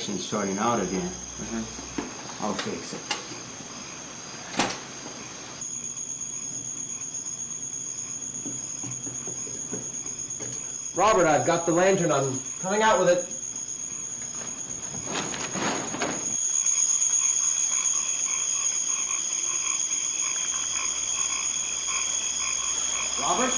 connection starting out again. I'll fix it. Robert, I've got the lantern. I'm coming out with it. Robert?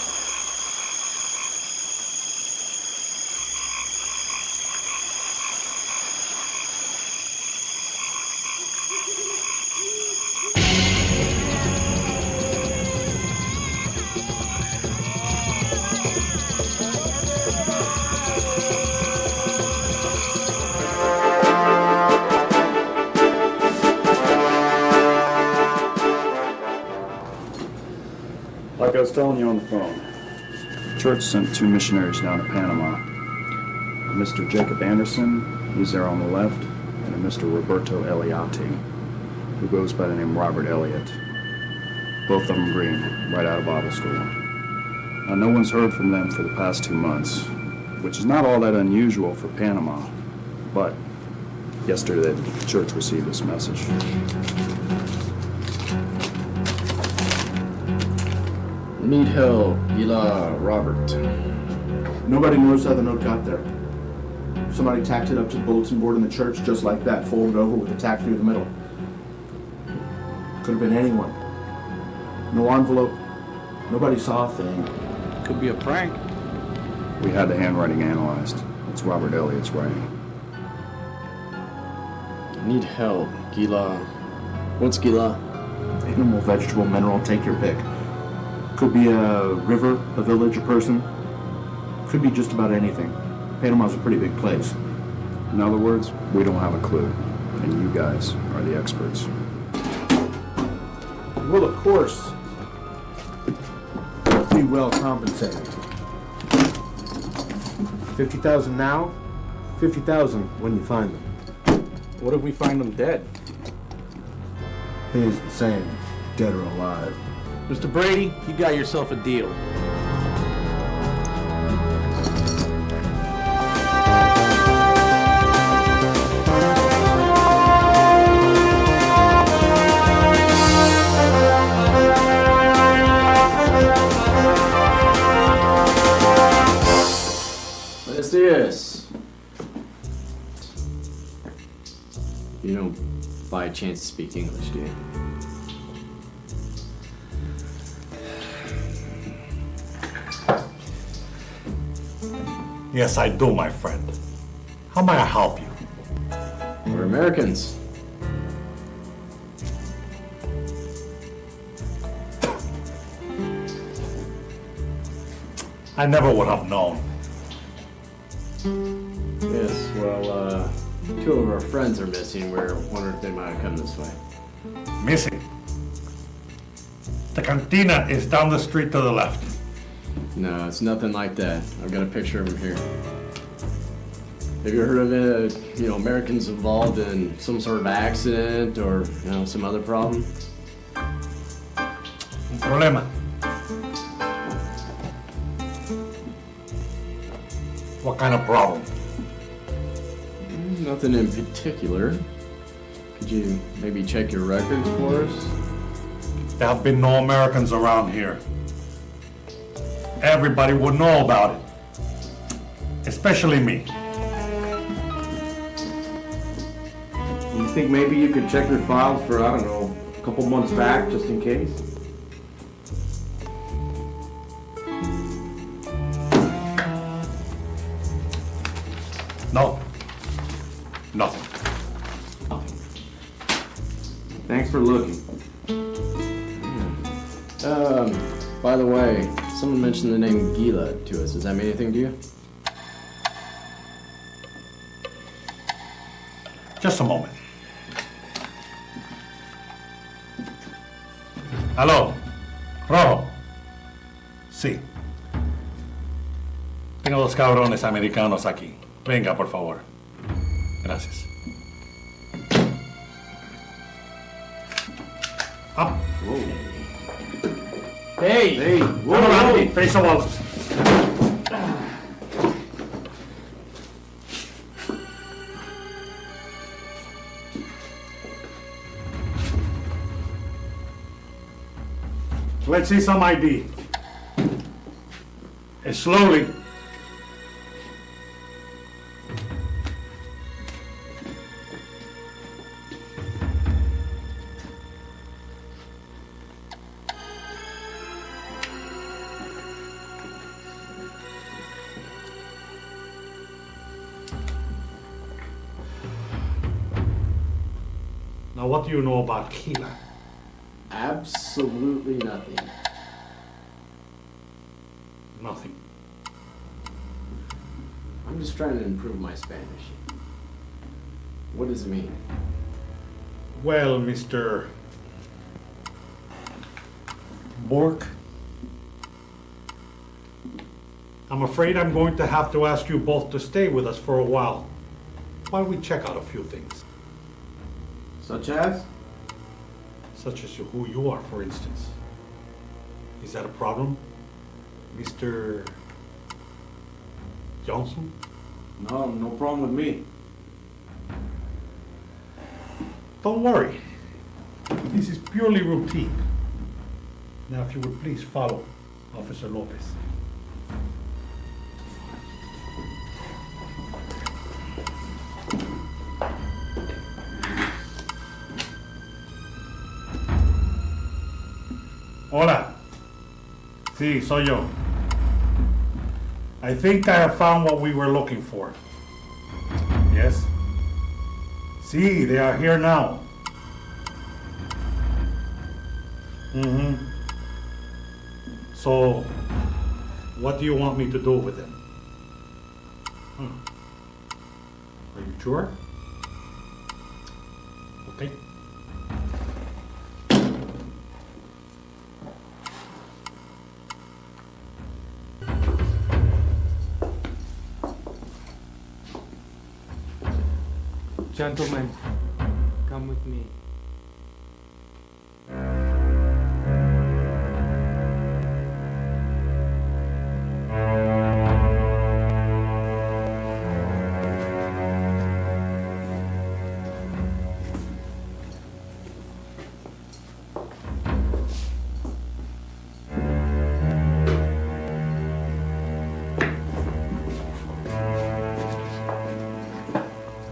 Like I was telling you on the phone, the church sent 2 missionaries down to Panama. A Mr. Jacob Anderson, he's there on the left, and a Mr. Roberto Eliatti, who goes by the name Robert Elliott. Both of them green, right out of Bible school. Now, no one's heard from them for the past 2 months, which is not all that unusual for Panama, but yesterday the church received this message. Need help, Gila Robert. Nobody knows how the note got there. Somebody tacked it up to the bulletin board in the church just like that, folded over with a tack through the middle. Could have been anyone. No envelope. Nobody saw a thing. Could be a prank. We had the handwriting analyzed. It's Robert Elliott's writing. Need help, Gila. What's Gila? Animal, vegetable, mineral, take your pick. Could be a river, a village, a person. Could be just about anything. Panama's a pretty big place. In other words, we don't have a clue, and you guys are the experts. Well, of course. Be well compensated. 50,000 now, 50,000 when you find them. What if we find them dead? Pays the same, dead or alive. Mr. Brady, you got yourself a deal. Buenos dias. You don't by chance speak English, do you? Yes, I do, my friend. How may I help you? We're Americans. I never would have known. Yes, well, 2 of our friends are missing. We're wondering if they might have come this way. Missing. The cantina is down the street to the left. No, it's nothing like that. I've got a picture of him here. Have you heard of Americans involved in some sort of accident or, some other problem? Un problema. What kind of problem? Nothing in particular. Could you maybe check your records for us? There have been no Americans around here. Everybody would know about it. Especially me. You think maybe you could check your files for, I don't know, a couple months back, just in case? No. Nothing. Thanks for looking. By the way, someone mentioned the name Gila to us. Does that mean anything to you? Just a moment. Aló. Rojo. Sí. Tengo 2 cabrones americanos aquí. Venga, por favor. Gracias. Up. Whoa. Hey! Hey, whoa, Turn around. whoa. Face the wall. Let's see some ID. Slowly. Now, what do you know about Gila? Absolutely nothing. Nothing. I'm just trying to improve my Spanish. What does it mean? Well, Mr. Bork, I'm afraid I'm going to have to ask you both to stay with us for a while we check out a few things. Such as? Such as who you are, for instance. Is that a problem, Mr. Johnson? No, no problem with me. Don't worry. This is purely routine. Now, if you would please follow Officer Lopez. Hola. Sí, soy yo. I think I have found what we were looking for. Yes? Sí, they are here now. Mm-hmm. So, what do you want me to do with them? Are you sure? Okay. Gentlemen, come with me.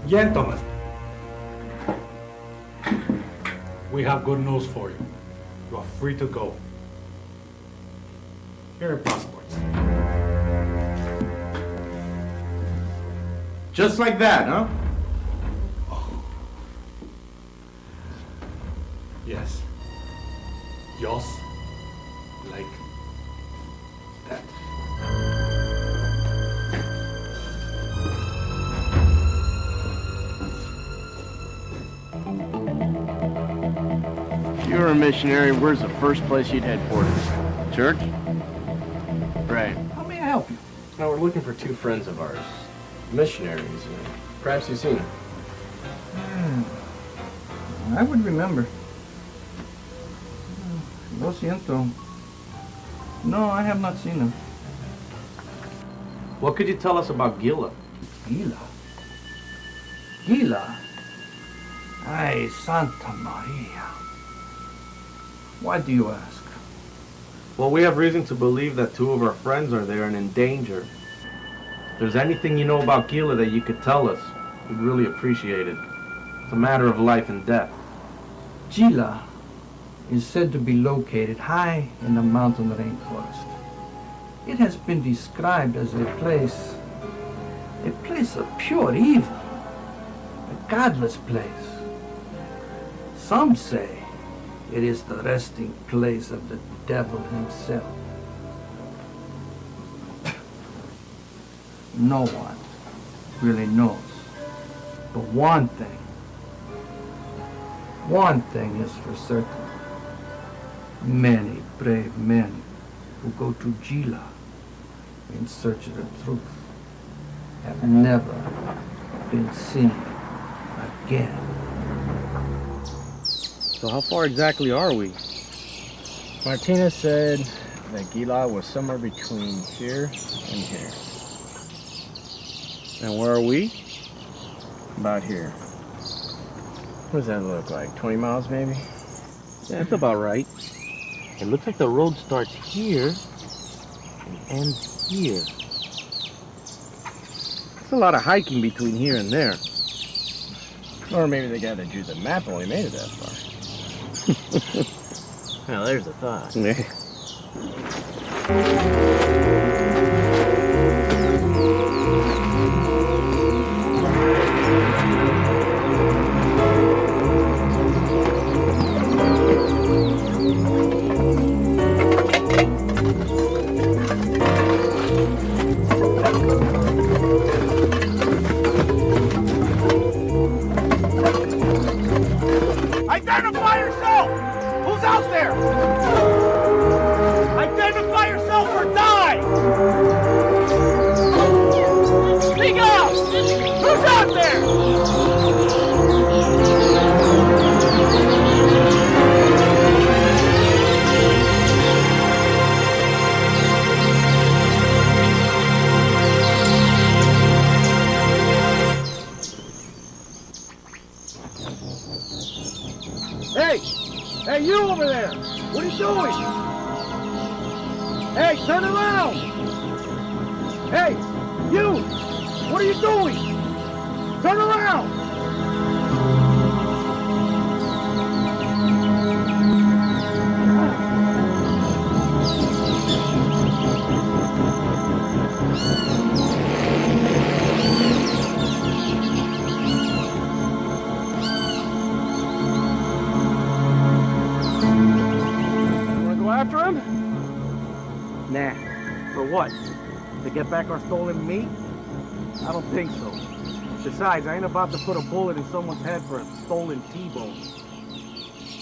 Gentlemen, we have good news for you. You are free to go. Here are passports. Just like that, huh? Yes. Just like that. If you were a missionary, where's the first place you'd head for? Church? Right. How may I help you? Now, we're looking for two friends of ours. Missionaries. Perhaps you've seen them. I would remember. Lo siento. No, I have not seen them. What could you tell us about Gila? Gila? Gila? Ay, Santa Maria. Why do you ask? Well, we have reason to believe that two of our friends are there and in danger. If there's anything you know about Gila that you could tell us, we'd really appreciate it. It's a matter of life and death. Gila is said to be located high in the mountain rainforest. It has been described as a place of pure evil, a godless place. Some say it is the resting place of the devil himself. No one really knows. But one thing is for certain. Many brave men who go to Gila in search of the truth have never been seen again. So how far exactly are we? Martinez said that Gila was somewhere between here and here. And where are we? About here. What does that look like? 20 miles maybe? Yeah, that's about right. It looks like the road starts here and ends here. There's a lot of hiking between here and there. Or maybe the guy that drew the map only made it that far. Well, there's a thought. Identify yourself! Who's out there? Identify yourself or die! Speak up! Who's out there? Hey! Hey, you over there! What are you doing? Hey, turn around! Hey, you! What are you doing? Turn around! After him? Nah. For what? To get back our stolen meat? I don't think so. Besides, I ain't about to put a bullet in someone's head for a stolen T-bone.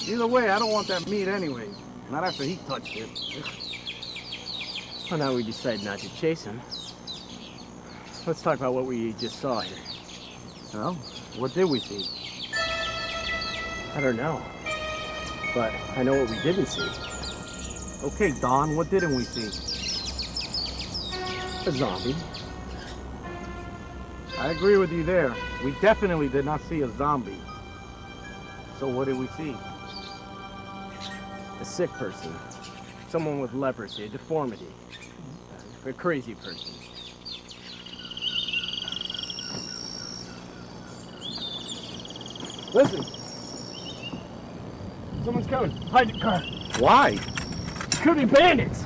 Either way, I don't want that meat anyway. Not after he touched it. Well, now we decide not to chase him. Let's talk about what we just saw here. Well, what did we see? I don't know. But I know what we didn't see. Okay, Don, what didn't we see? A zombie. I agree with you there. We definitely did not see a zombie. So what did we see? A sick person. Someone with leprosy, a deformity. A crazy person. Listen! Someone's coming. Hide the car. Why? Could be bandits!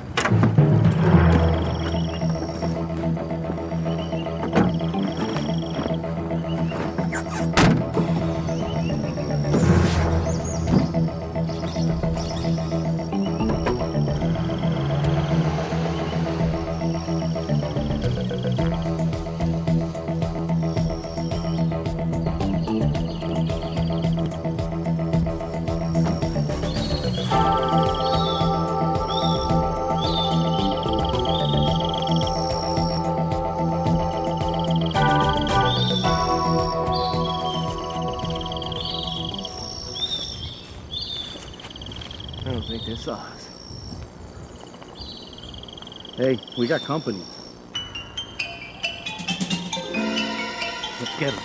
I don't think they saw us. Hey, we got company. Let's get him.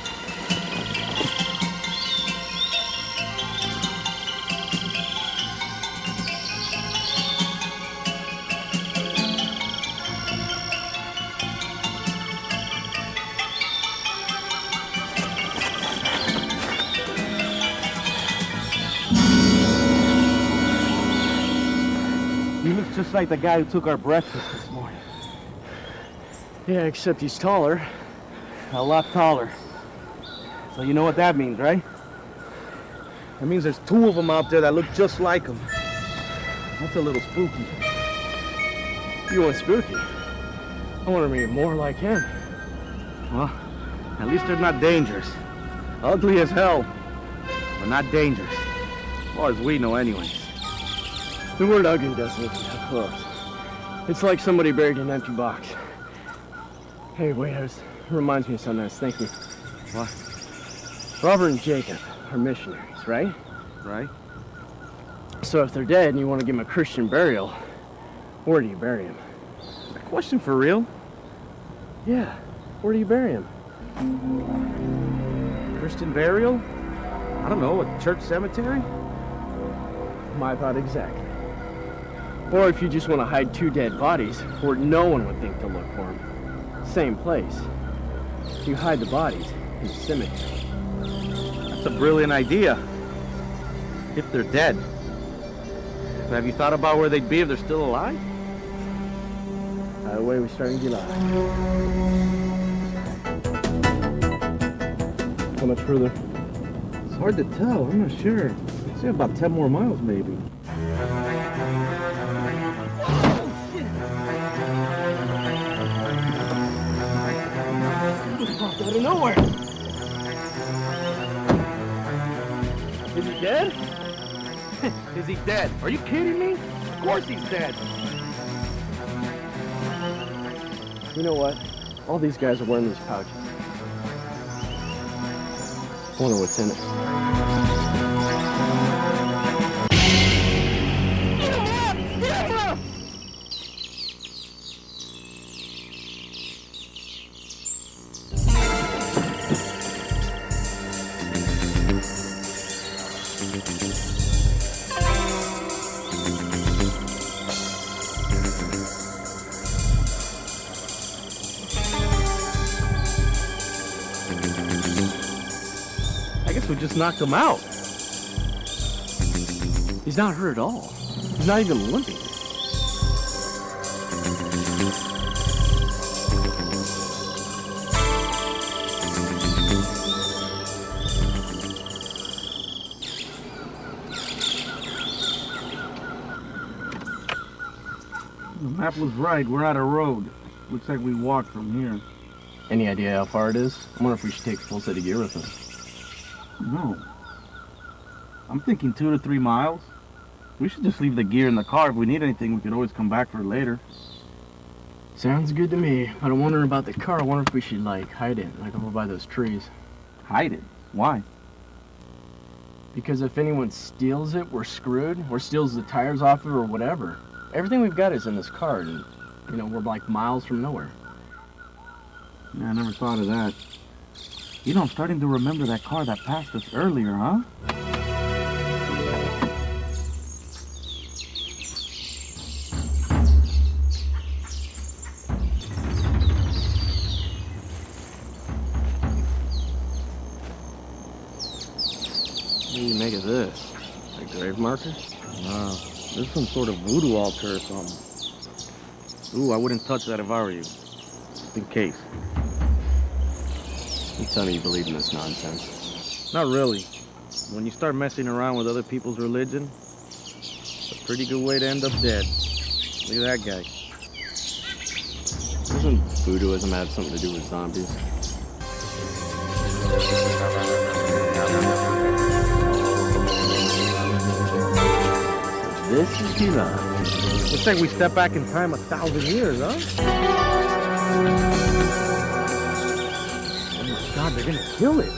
He looks just like the guy who took our breakfast this morning. Yeah, except he's taller. A lot taller. So you know what that means, right? That means there's two of them out there that look just like him. That's a little spooky. You want spooky? I want to be more like him. Well, at least they're not dangerous. Ugly as hell, but not dangerous. As far as we know anyways. The word ugly doesn't look that close. It's like somebody buried an empty box. Hey, wait, reminds me of something I was thinking. What? Robert and Jacob are missionaries, right? Right? So if they're dead and you want to give them a Christian burial, where do you bury them? A question for real? Yeah, where do you bury them? Christian burial? I don't know, a church cemetery? My thought exactly. Or if you just want to hide 2 dead bodies where no one would think to look for them. Same place. You hide the bodies in the cemetery. That's a brilliant idea. If they're dead. But have you thought about where they'd be if they're still alive? Either way, we start in July. How much further? It's hard to tell. I'm not sure. I'd say about 10 more miles, maybe. Popped out of nowhere. Is he dead? Is he dead? Are you kidding me? Of course he's dead. You know what? All these guys are wearing these pouches. I wonder what's in it. I guess we just knocked him out. He's not hurt at all. He's not even limping. The map was right. We're out of road. Looks like we walked from here. Any idea how far it is? I wonder if we should take a full set of gear with us. No. I'm thinking 2 to 3 miles. We should just leave the gear in the car. If we need anything, we could always come back for it later. Sounds good to me. But I'm wondering about the car. I wonder if we should, hide it, over by those trees. Hide it? Why? Because if anyone steals it, we're screwed. Or steals the tires off of it or whatever. Everything we've got is in this car, and, we're miles from nowhere. Yeah, I never thought of that. I'm starting to remember that car that passed us earlier, huh? What do you make of this? A grave marker? Wow. There's some sort of voodoo altar or something. Ooh, I wouldn't touch that if I were you. Just in case. You tell me you believe in this nonsense. Not really. When you start messing around with other people's religion, it's a pretty good way to end up dead. Look at that guy. Doesn't voodooism have something to do with zombies? So this is Diaz. Looks like we step back in time 1,000 years, huh? Oh my God, they're gonna kill it.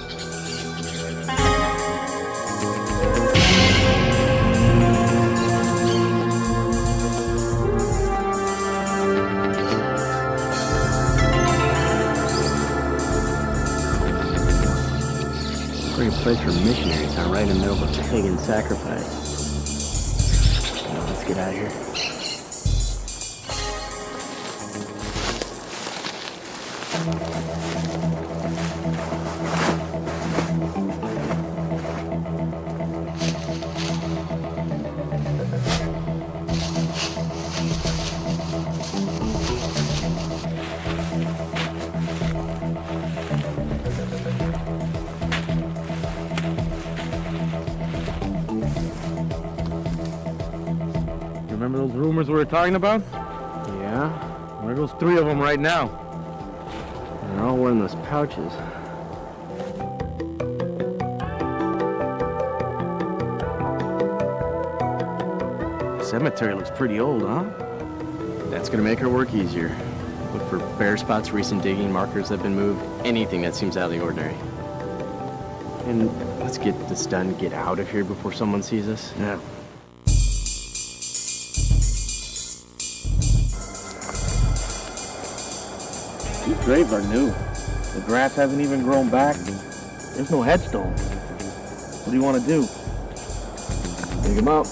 Great place for missionaries, huh? Right in the middle of a pagan sacrifice. Well, let's get out of here. Remember those rumors we were talking about? Yeah? There goes 3 of them right now. They're all wearing those pouches. The cemetery looks pretty old, huh? That's gonna make our work easier. Look for bare spots, recent digging, markers that have been moved, anything that seems out of the ordinary. And let's get this done, get out of here before someone sees us. Yeah. These graves are new. The grass hasn't even grown back. There's no headstone. What do you want to do? Dig them up.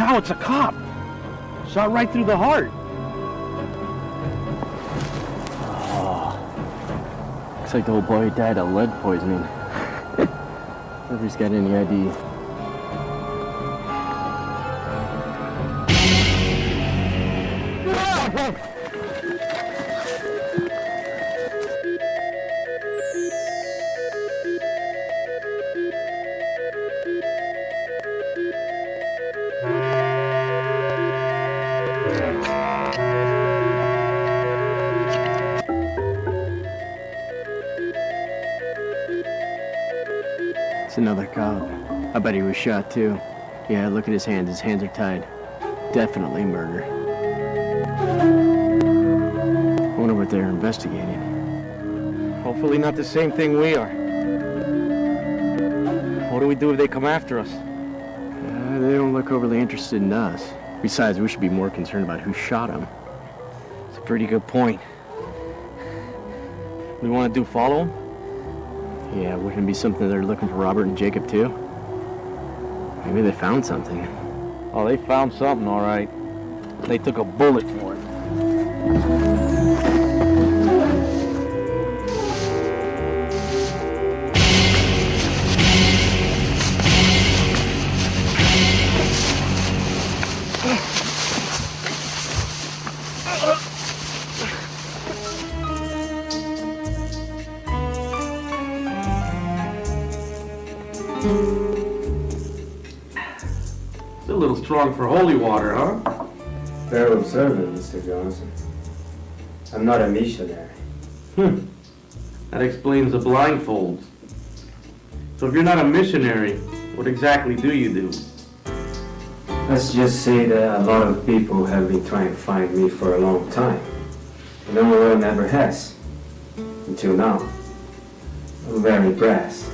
cow, it's a cop. Shot right through the heart. Looks like the old boy died of lead poisoning. Nobody's got any ID. It's another cop. I bet he was shot too. Yeah, look at his hands. His hands are tied. Definitely murder. I wonder what they're investigating. Hopefully not the same thing we are. What do we do if they come after us? They don't look overly interested in us. Besides, we should be more concerned about who shot him. It's a pretty good point. We want to follow them? Yeah, wouldn't it be something they're looking for Robert and Jacob too? Maybe they found something. Oh, they found something, all right. They took a bullet for it. It's a little strong for holy water, huh? Very observant, Mr. Johnson. I'm not a missionary. That explains the blindfolds. So if you're not a missionary, what exactly do you do? Let's just say that a lot of people have been trying to find me for a long time. No one ever has. Until now. I'm very impressed.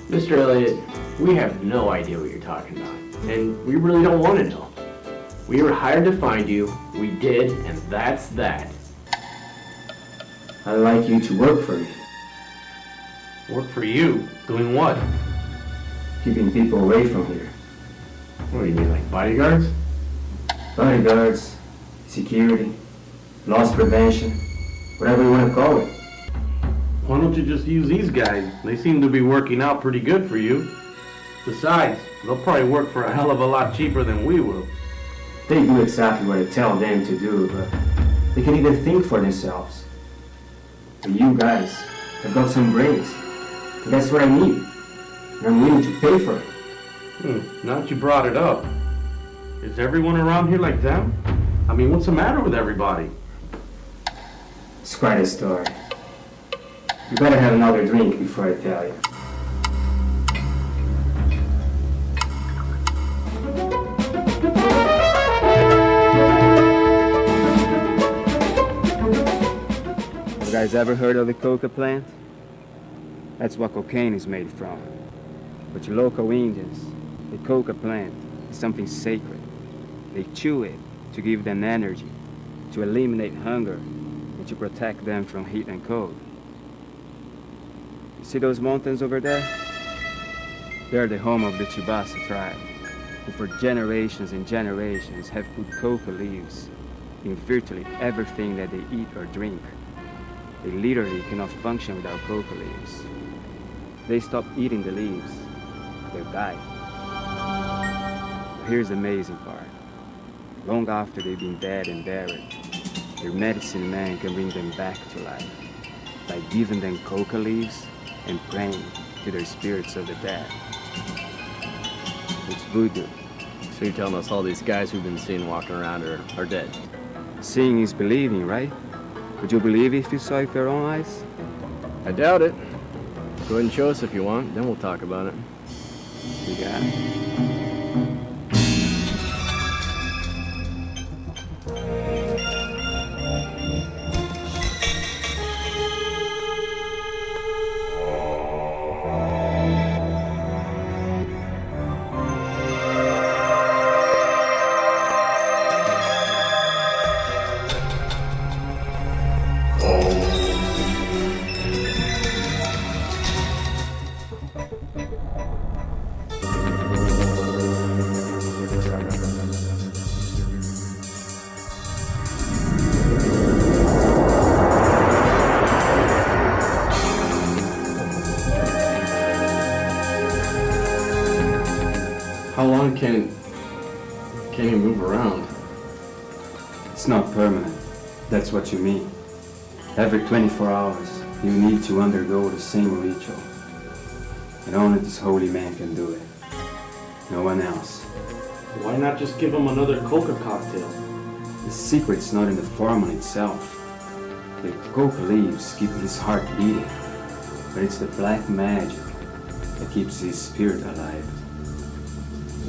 Mr. Elliott, we have no idea what you're talking about, and we really don't want to know. We were hired to find you, we did, and that's that. I'd like you to work for me. Work for you? Doing what? Keeping people away from here. What do you mean, like bodyguards? Bodyguards, security, loss prevention, whatever you want to call it. Why don't you just use these guys? They seem to be working out pretty good for you. Besides, they'll probably work for a hell of a lot cheaper than we will. They do exactly what I tell them to do, but they can even think for themselves. But you guys have got some brains. And that's what I need. And I'm willing to pay for it. Now that you brought it up, is everyone around here like them? I mean, what's the matter with everybody? It's quite a story. You better have another drink before I tell you. You guys ever heard of the coca plant? That's what cocaine is made from. But to local Indians, the coca plant is something sacred. They chew it to give them energy, to eliminate hunger, and to protect them from heat and cold. See those mountains over there? They're the home of the Chibasa tribe, who for generations and generations have put coca leaves in virtually everything that they eat or drink. They literally cannot function without coca leaves. They stop eating the leaves, they'll die. Here's the amazing part. Long after they've been dead and buried, their medicine man can bring them back to life by giving them coca leaves and praying to their spirits of the dead. It's voodoo. So you're telling us all these guys we've been seeing walking around are dead? Seeing is believing, right? Would you believe if you saw it with your own eyes? I doubt it. Go ahead and show us if you want, then we'll talk about it. You got it. It's not permanent. That's what you mean. Every 24 hours, you need to undergo the same ritual. And only this holy man can do it. No one else. Why not just give him another coca cocktail? The secret's not in the formula itself. The coca leaves keep his heart beating. But it's the black magic that keeps his spirit alive.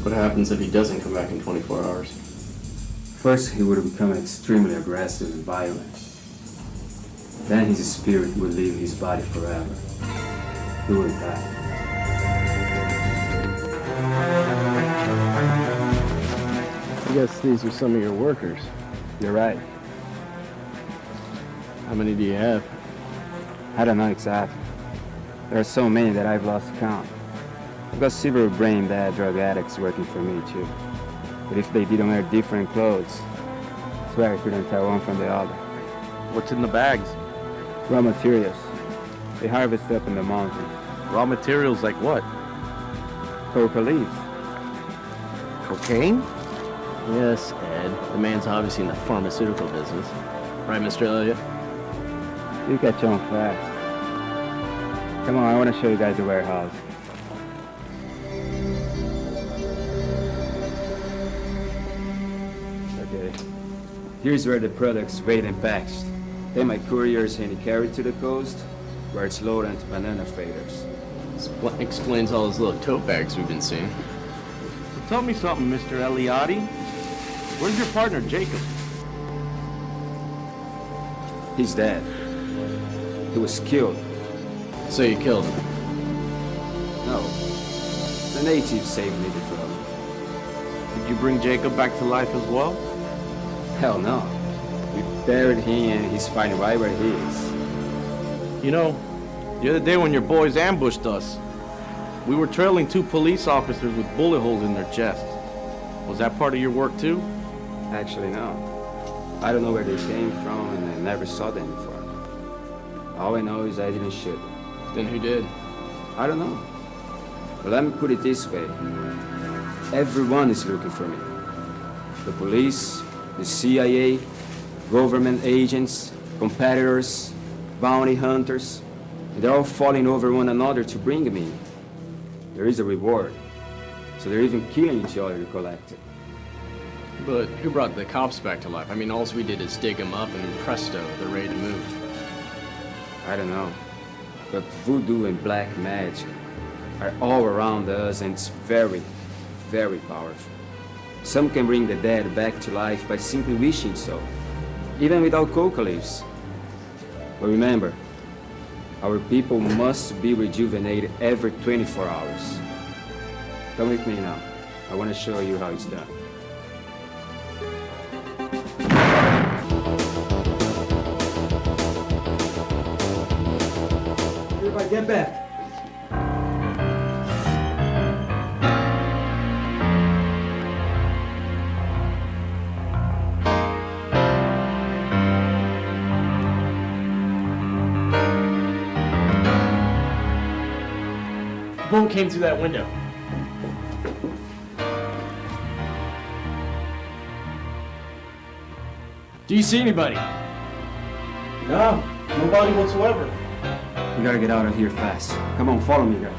What happens if he doesn't come back in 24 hours? First, he would become extremely aggressive and violent. Then his spirit would leave his body forever. He would die. I guess these are some of your workers. You're right. How many do you have? I don't know exactly. There are so many that I've lost count. I've got several brain-dead drug addicts working for me, too. But if they didn't wear different clothes, I swear I couldn't tell one from the other. What's in the bags? Raw materials. They harvest up in the mountains. Raw materials like what? Coca leaves. Cocaine? Yes, Ed. The man's obviously in the pharmaceutical business. Right, Mr. Elliott? You catch on fast. Come on, I want to show you guys the warehouse. Okay. Here's where the products weighed and packaged. Then my couriers hand it carried to the coast, where it's loaded into banana freighters. Explains all those little tote bags we've been seeing. So tell me something, Mr. Eliotti. Where's your partner, Jacob? He's dead. He was killed. So you killed him? No. The natives saved me the trouble. Did you bring Jacob back to life as well? Hell no. We buried him and he's finding right where he is. You know, the other day when your boys ambushed us, we were trailing 2 police officers with bullet holes in their chests. Was that part of your work too? Actually, no. I don't know where they came from and I never saw them before. All I know is I didn't shoot them. Then who did? I don't know. But let me put it this way. Everyone is looking for me. The police, the CIA, government agents, competitors, bounty hunters. And they're all falling over one another to bring me. There is a reward. So they're even killing each other to collect it. But who brought the cops back to life? I mean, all we did is dig them up and presto, they're ready to move. I don't know. But voodoo and black magic are all around us and it's very, very powerful. Some can bring the dead back to life by simply wishing so, even without coca leaves. But remember, our people must be rejuvenated every 24 hours. Come with me now. I want to show you how it's done. Everybody get back. The boat came through that window. Do you see anybody? No, nobody whatsoever. We gotta get out of here fast. Come on, follow me, guys.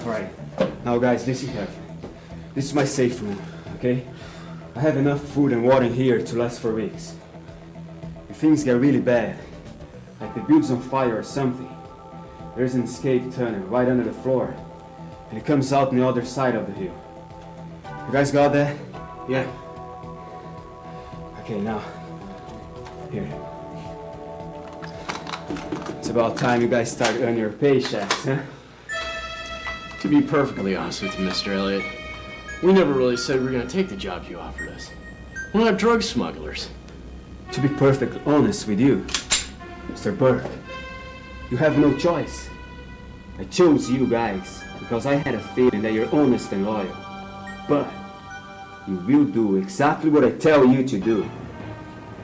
All right. Now, guys, listen carefully. This is my safe room, okay? I have enough food and water in here to last for weeks. If things get really bad, like the building's on fire or something, there's an escape tunnel right under the floor, and it comes out on the other side of the hill. You guys got that? Yeah. Okay, now, here. It's about time you guys start earning your paychecks, huh? To be perfectly honest with you, Mr. Elliott, we never really said we were going to take the job you offered us. We're not drug smugglers. To be perfectly honest with you, Mr. Burke, you have no choice. I chose you guys because I had a feeling that you're honest and loyal. But you will do exactly what I tell you to do,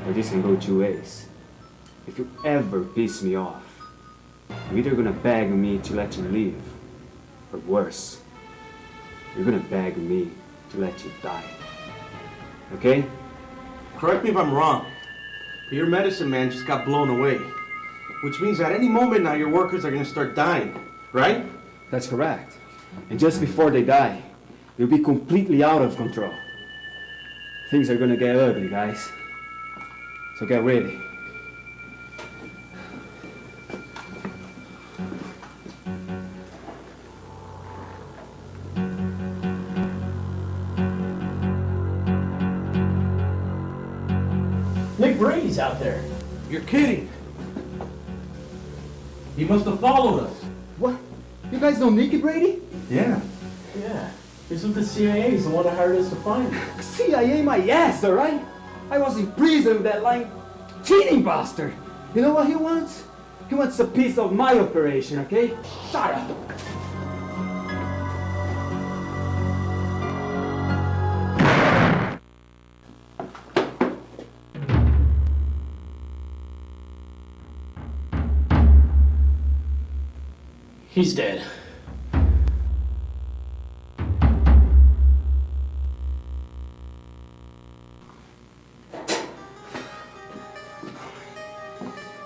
or this can go 2 ways. if you ever piss me off, you're either gonna beg me to let you leave, or worse, you're gonna beg me to let you die. Okay? Correct me if I'm wrong, but your medicine man just got blown away. Which means at any moment now your workers are gonna start dying, right? That's correct. And just before they die, you'll be completely out of control. Things are gonna get ugly, guys. So get ready. Nick Brady's out there. You're kidding. He must have followed us. What? You guys know Nicky Brady? Yeah. Yeah. He's with the CIA. He's the one that hired us to find him. CIA my ass, alright? I was in prison with that lying cheating bastard. You know what he wants? He wants a piece of my operation, okay? Shut up. He's dead.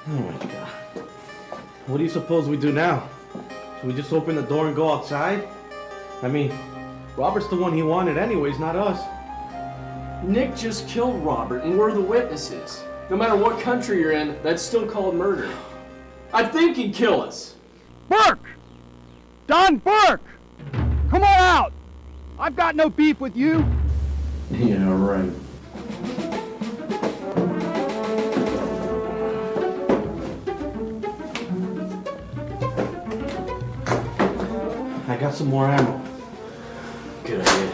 Oh my God. What do you suppose we do now? Should we just open the door and go outside? I mean, Robert's the one he wanted anyways, not us. Nick just killed Robert, and we're the witnesses. No matter what country you're in, that's still called murder. I think he'd kill us. Burke! Don Burke! Come on out! I've got no beef with you. Yeah, right. I got some more ammo. Good idea.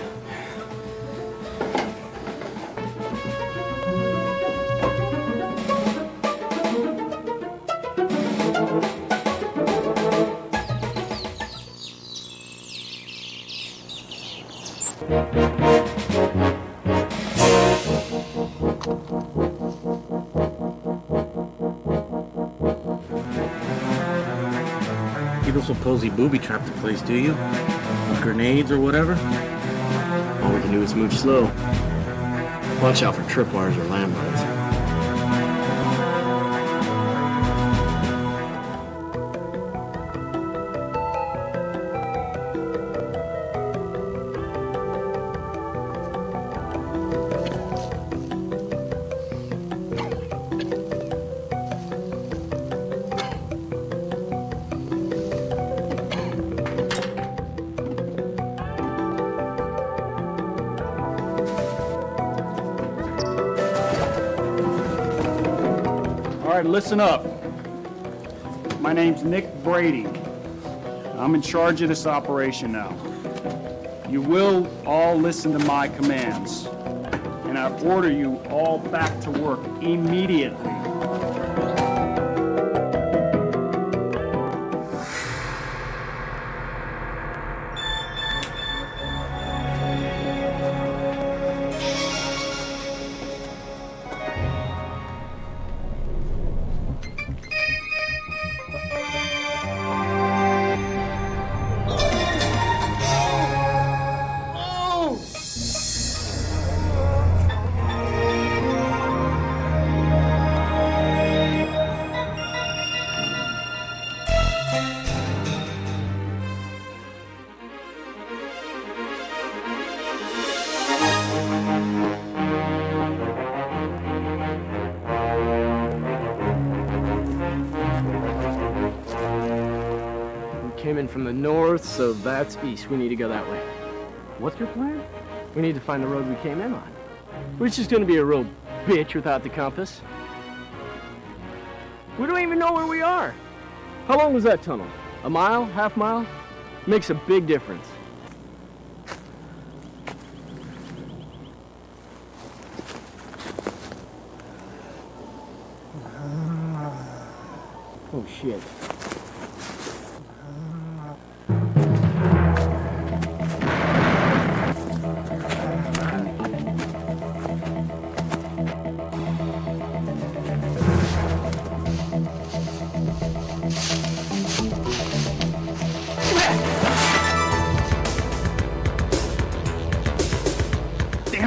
You don't suppose he booby-trapped the place, do you? With grenades or whatever? All we can do is move slow. Watch out for tripwires or landmines. All right, listen up. My name's Nick Brady. I'm in charge of this operation now. You will all listen to my commands, and I order you all back to work immediately. Came in from the north, so that's east. We need to go that way. What's your plan? We need to find the road we came in on. Which is going to be a real bitch without the compass. We don't even know where we are. How long was that tunnel? A mile? Half mile? Makes a big difference. Oh shit.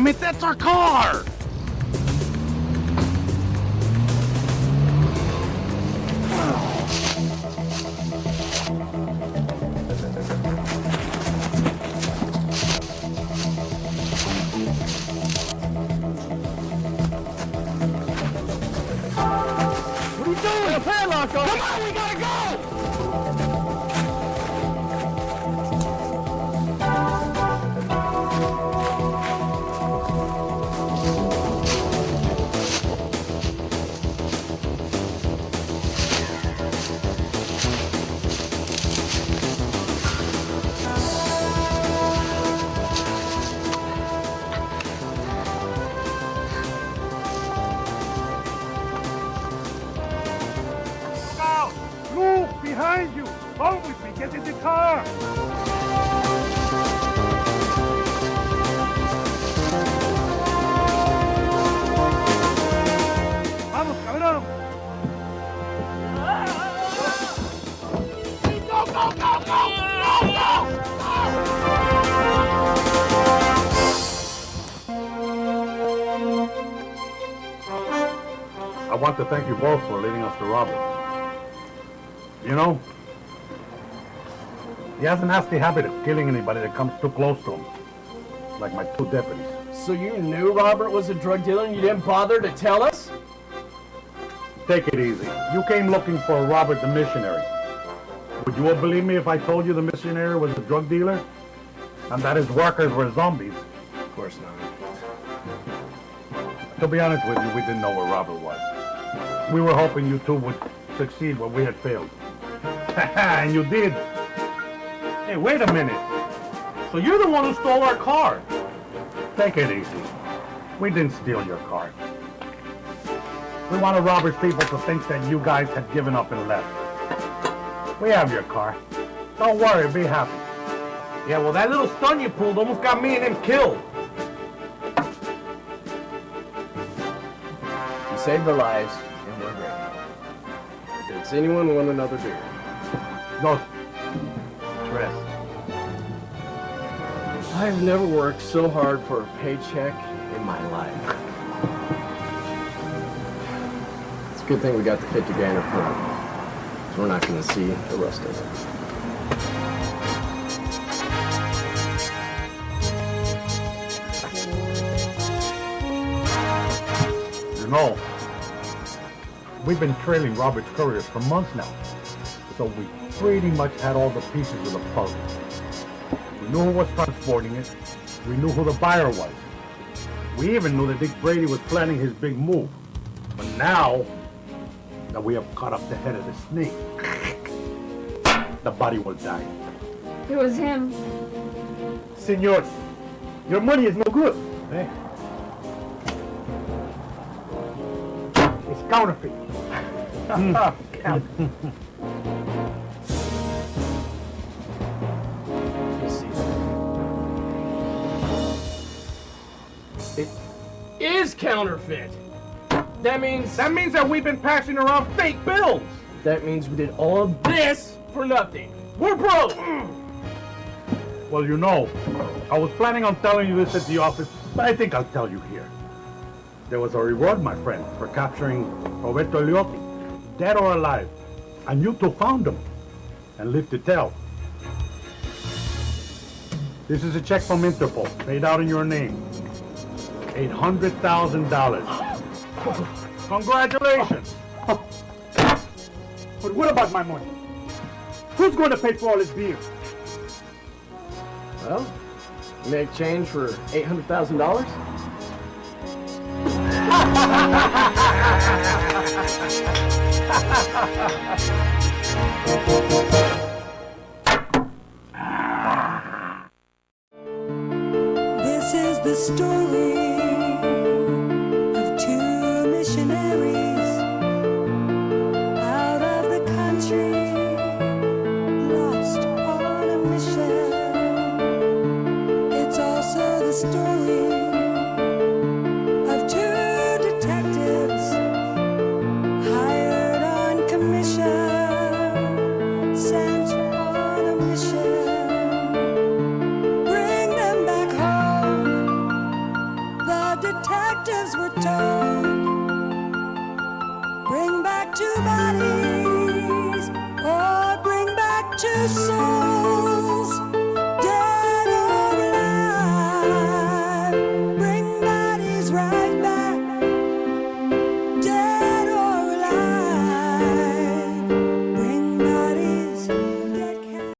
Damn it, that's our car! What are you doing? The padlock on. Come on, we gotta go! Out! Look behind you! Come with me, get in the car! Vamos, cabrón! Go, go, go, go! Go, go! I want to thank you both for leading us to Robert. You know, he has a nasty habit of killing anybody that comes too close to him. Like my two deputies. So you knew Robert was a drug dealer and you didn't bother to tell us? Take it easy. You came looking for Robert the missionary. Would you all believe me if I told you the missionary was a drug dealer? And that his workers were zombies? Of course not. To be honest with you, we didn't know where Robert was. We were hoping you two would succeed where we had failed. And you did. Hey, wait a minute. So you're the one who stole our car. Take it easy. We didn't steal your car. We wanted Robert's people to think that you guys had given up and left. We have your car. Don't worry, be happy. Yeah, well, that little stunt you pulled almost got me and him killed. You saved our lives, and we're grateful. Does anyone want another beer? Go. Rest. I've never worked so hard for a paycheck in my life. It's a good thing we got the 50 grand up front. So we're not going to see the rest of it. You know, we've been trailing Robert's couriers for months now. So we pretty much had all the pieces of the puzzle. We knew who was transporting it. We knew who the buyer was. We even knew that Dick Brady was planning his big move. But now that we have cut off the head of the snake, the body will die. It was him. Senor, your money is no good. Eh? It's counterfeit. Counterfeit. Is counterfeit. That means That we've been passing around fake bills. that means we did all of this for nothing. We're broke. Well, you know, I was planning on telling you this at the office, but I think I'll tell you here. There was a reward, my friend, for capturing Roberto Eliotti, dead or alive. And you two found him and lived to tell. This is a check from Interpol, paid out in your name. $800,000. Congratulations. But what about my money? Who's going to pay for all this beer? Well, make change for $800,000? This is the story of two missionaries out of the country, lost on a mission. It's also the story of two detectives the sun.